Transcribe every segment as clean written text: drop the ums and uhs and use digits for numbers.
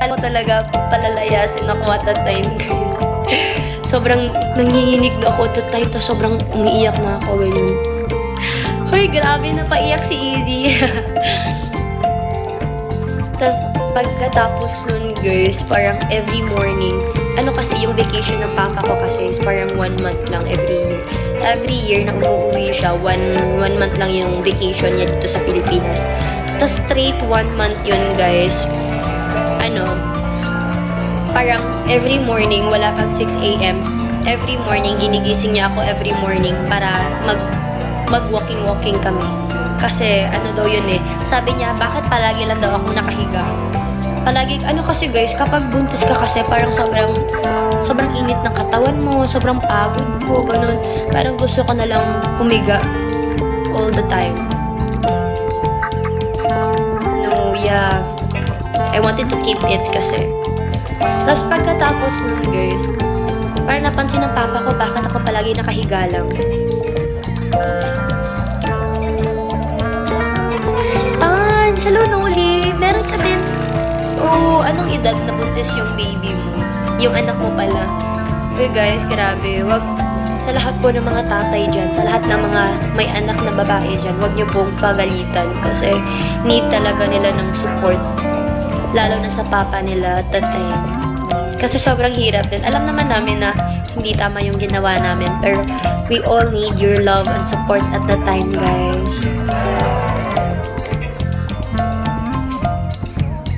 Alam ko talaga palalayasin ako at that time. Sobrang nanginginig na ako at that time. Tapos sobrang umiiyak na ako. Ganyan. Hoy, grabe, napaiyak si Easy. Tapos pagkatapos nun guys, parang every morning, ano kasi yung vacation ng papa ko kasi is parang 1 month lang every year. Every year na umuwi siya, one month lang yung vacation niya dito sa Pilipinas. Tapos straight 1 month yun guys. Parang every morning, wala pang 6 a.m. Every morning, ginigising niya ako every morning para mag-walking kami. Kasi ano daw yun eh, sabi niya, bakit palagi lang daw ako nakahiga? Palagi, kasi guys, kapag buntis ka kasi parang sobrang init ng katawan mo, sobrang pagod ko, ganun. Parang gusto ko na lang humiga all the time. No, yeah. I wanted to keep it kasi. Tapos pagkatapos nun guys, parang napansin ng papa ko bakit ako palagi nakahiga lang. Hello Noli, meron ka din. Anong edad na buntis yung baby mo? Yung anak mo pala. Uy guys, grabe. Wag, sa lahat po ng mga tatay dyan, sa lahat ng mga may anak na babae dyan, wag nyo pong pagalitan kasi need talaga nila ng support. Lalo na sa papa nila at that time. Kasi sobrang hirap din. Alam naman namin na hindi tama yung ginawa namin, pero we all need your love and support at that time, guys.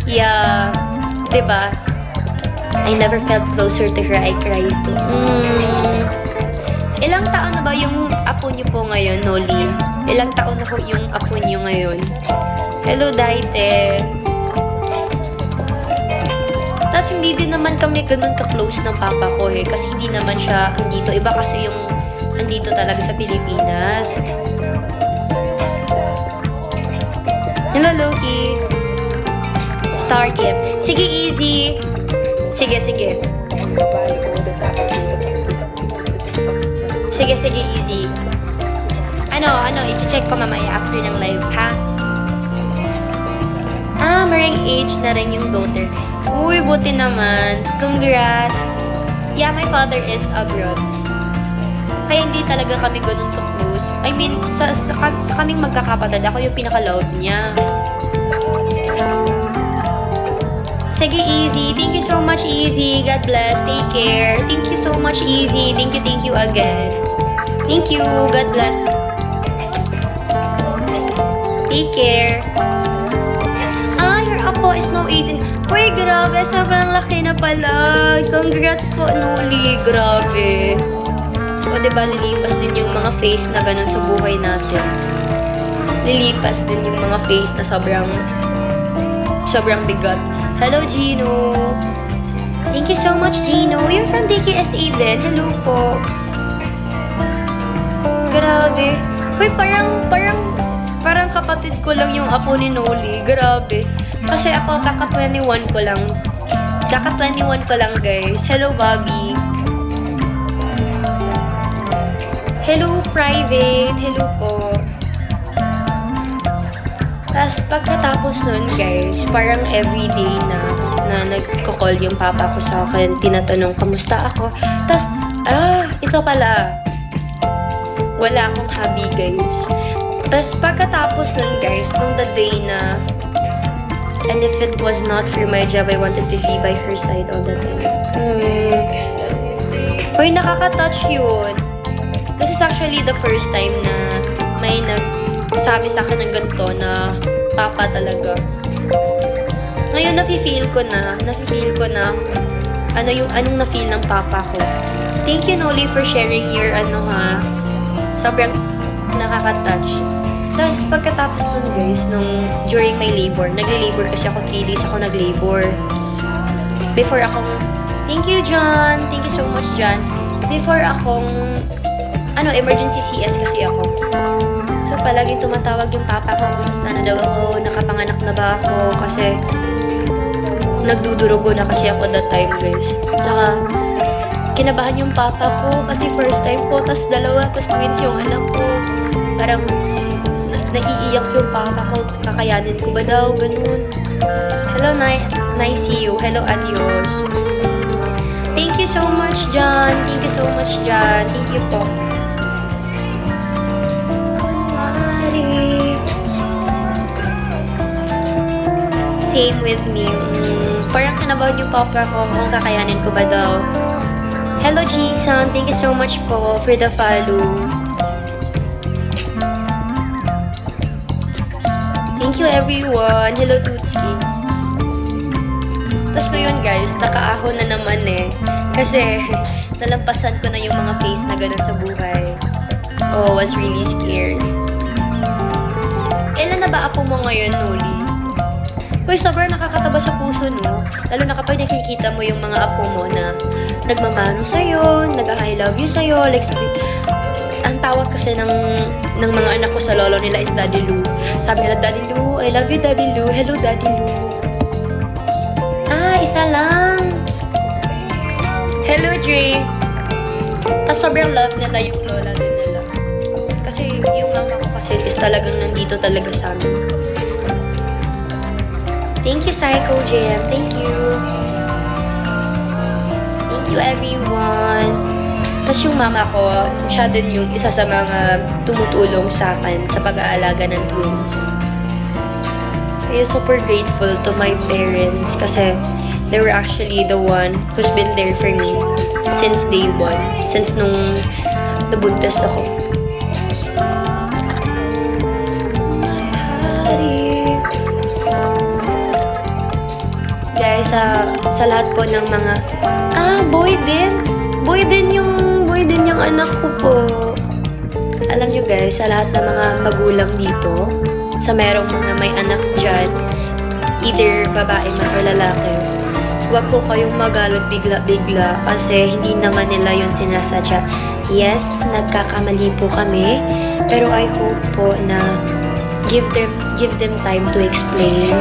Yeah, diba? I never felt closer to her. I cried too. Ilang taon na ba yung apo niyo po ngayon, Noli? Ilang taon na po yung apo niyo ngayon? Hello, Daite. Tapos hindi din naman kami ganun ka-close ng papa ko eh. Kasi hindi naman siya andito. Iba kasi yung andito talaga sa Pilipinas. Hello, Loki. Start yet. Sige, Easy. Sige. Sige, Easy. I-check ko mamaya after ng live, ha? Maring age na rin yung daughter. Uy, buti naman. Congrats. Yeah, my father is abroad. Kaya hindi talaga kami ganun ka-close. I mean, sa kaming magkakapatid, ako yung pinaka-love niya. Sige, Easy. Thank you so much, Easy. God bless. Take care. Thank you so much, Easy. Thank you again. Thank you. God bless. Take care. Your apo is now 18. Uy, grabe. Sobrang laki na pala. Congrats po, Noli. Grabe. O, diba, lilipas din yung mga face na ganun sa buhay natin. Lilipas din yung mga face na sobrang bigat. Hello, Gino. Thank you so much, Gino. You're from DKSA din. Hello po. Grabe. Uy, parang kapatid ko lang yung apo ni Noli. Grabe. Kasi ako, kaka-21 ko lang. Kaka-21 ko lang, guys. Hello, Bobby. Hello, Private. Hello po. Tapos pagkatapos nun guys, parang everyday na nagko-call yung papa ko sa akin, tinatanong kamusta ako. Tapos, ito pala, wala akong hobby guys. Tapos pagkatapos nun guys, nung the day na, and if it was not for my job, I wanted to be by her side all the time. Hoy, nakaka-touch yun. This is actually the first time na may sabi sa akin ng ganito na papa talaga. Ngayon nafe-feel ko na anong na-feel ng papa ko. Thank you, Noli, for sharing your sobrang nakaka-touch. Tapos pagkatapos nun guys, during my labor, nag-labor kasi ako 3 days ako nag-labor. Before akong, thank you, John. Thank you so much, John. Before akong, emergency CS kasi ako. So, palaging tumatawag yung papa ko, kumusta na daw ako, nakapanganak na ba ako, kasi nagdudurugo na kasi ako that time, guys. Tsaka, kinabahan yung papa ko, kasi first time ko, tas dalawa, tas twins yung anak ko. Parang, naiiyak yung papa ko, kakayanin ko ba daw, ganun. Hello, Nice see you. Hello, adios. Thank you so much, John. Thank you so much, John. Thank you po. Kunwari. Same with me. Parang kinabahan yung popper ko kung kakayanin ko ba daw. Hello, Jason. Thank you so much po for the follow. Thank you, everyone. Hello, Tutski. Tapos ngayon, guys, nakaahon na naman eh. Kasi, nalampasan ko na yung mga phase na ganun sa buhay. Oh, was really scared. Ilan na ba apo mo ngayon, Noli? Uy, sobrang nakakataba sa puso, no? Lalo na kapag nakikita mo yung mga apo mo na nagmamano sa'yo, nag-I love you sa'yo, like sabi, ang tawag kasi ng mga anak ko sa lolo nila is Daddy Lou. Sabi nila, Daddy Lou, I love you, Daddy Lou. Hello, Daddy Lou. Ah, isa lang. Hello, Dre. Tapos sobrang love nila yung lola din nila. Kasi yung mama ko kasi is talagang nandito talaga sa amin. Thank you, Psycho Jam. Thank you. Thank you, everyone. Tapos yung mama ko, siya din yung isa sa mga tumutulong sa akin sa pag-aalaga ng twins. I'm super grateful to my parents kasi they were actually the one who's been there for me since day one. Since nung nabuntis ako. Guys, sa lahat po ng mga... boy din! Boy din yung anak ko po. Alam nyo guys, sa lahat ng mga magulang dito, sa merong mga may anak dyan, either babae man o lalaki, huwag po kayong magalit bigla-bigla kasi hindi naman nila yun sinasadya. Yes, nagkakamali po kami, pero I hope po na give them time to explain.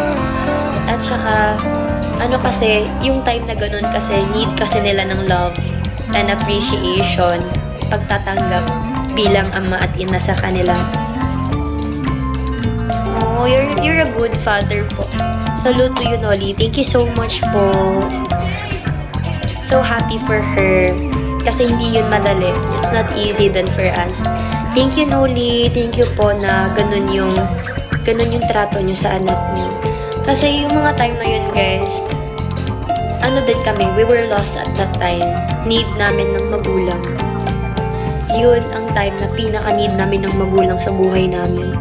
At saka, kasi, yung time na ganun kasi, need kasi nila ng love and appreciation, pagtatanggap bilang ama at ina sa kanila. Oh, you're a good father po. Salute to you, Noli. Thank you so much po. So happy for her. Kasi hindi yun madali. It's not easy than for us. Thank you, Noli. Thank you po na ganun yung trato nyo sa anak niyo. Kasi yung mga time na yun, guys, din kami, we were lost at that time. Need namin ng magulang. Yun ang time na pinaka-need namin ng magulang sa buhay namin.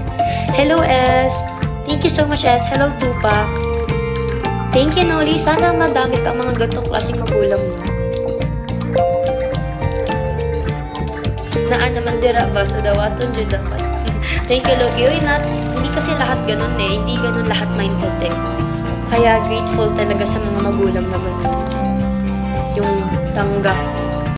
Hello, S. Thank you so much, S. Hello, Tupac. Thank you, Noli. Sana madami pa mga gantong klaseng magulang mo. Naan naman dira ba? So, dawaton dyan dapat. Thank you, Loki. Uy, hindi kasi lahat ganun eh. Hindi ganun lahat mindset eh. Kaya grateful talaga sa mga magulang na ganun. Yung tanggap